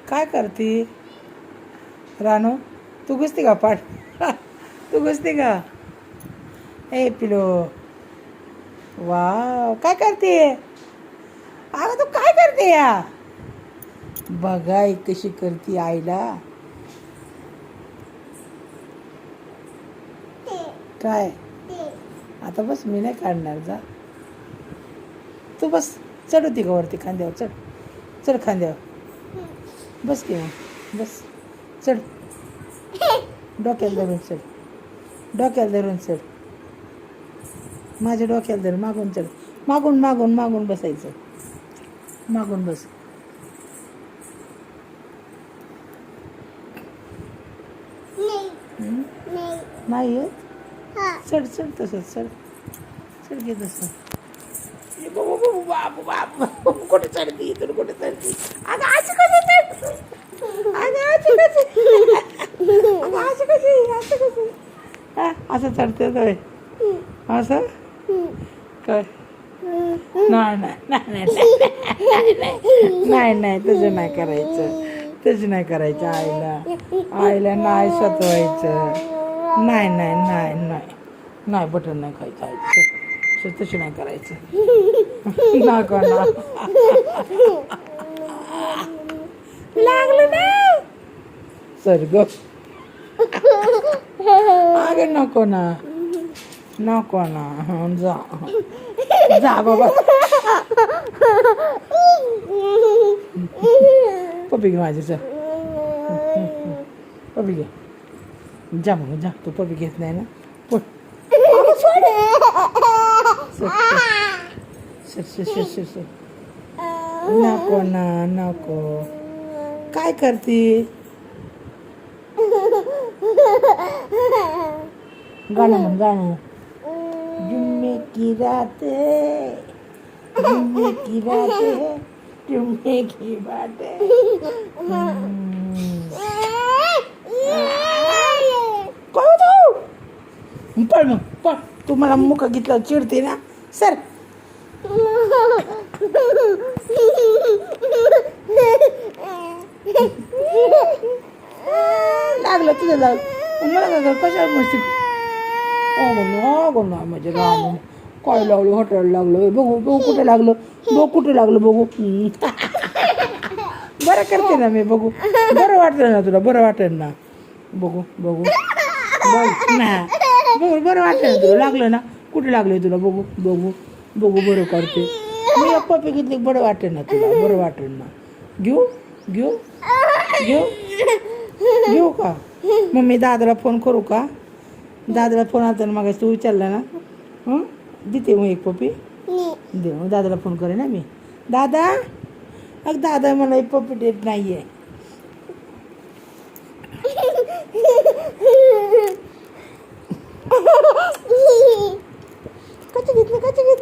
काय करते रानू? तू घुसते का पाठ? तू घुसते का? ए पिलो, वाव, काय करते? अगं तू काय करते या? बघा एक कशी करते आईला. काय आता बस, मी नाही काढणार, जा तू बस. चढ होती का वरती खांद्यावर? चढ चढ खांद्यावर बस की मग, बस चढ. डोक्याला धरून चढ, डोक्याला धरून चढ, माझ्या डोक्याला धरून मागून चढ. मागून मागून मागून बसायचं, मागून बस. नाही येत? चढ चढ तसंच चढ, चढ घे तसं. बाबू बाबू बाबू, कुठे चढती इथून, कुठे चढती? अगं अशी कशी चढ, अगं अशी कशी, अगं अशी कशी, असं कशी? असं चढते काय? असं काय? नाही नाही नाही नाही नाही, तुझं नाही करायचं, तुझं नाही करायचं. आईला आईला नाही सतवायचं. नाही नाही नाही नाही नाही, बटन नाही खायचं आईचं, तशी नाही करायचं. नका ना, लागलं ना सर ग. अगं नको ना, नको ना, जा जा बाबा. पप्पी घे माझी, चल पप्पी घे, जा मग जा. तू पप्पी घेत नाही ना, पण नको ना, नको. काय करते? गाणं म्हण, गाणं. जुम्मे की रात है, जुम्मे की रात है, जुम्मे की बात है. पळ मग पळ. तू मला मुख घेतला चिडते ना, सर. लागलं तुझं, लागलं मला काय कशा मस्ती. ना माझ्या राम, काय लागलं? हॉटेल लागलं. बघू बघू कुठे लागलं, बघू कुठे लागलं, बघू. बरं करते ना मी, बघू. बरं वाटेल ना तुला, बरं वाटेल ना, बघू बघू बघ ना, बघू बरं वाटेल ना तुला. लागलं ना, कुठे लागलं तुला, बघू बघू बघू. बरं करते मी, एक पप्पी घेतली, बरं वाटेल ना तुला, बरं वाटेल ना. घेऊ घेऊ घेऊ घेऊ का? मग मी दादाला फोन करू का? दादाला फोन आला ना मग, तू विचारला ना. देते मग एक पप्पी, दे मग. दादाला फोन करेन ना मी. दादा, अग दादा मला एक पप्पी देत नाही आहे. कशी घेतली, कशी घेतली?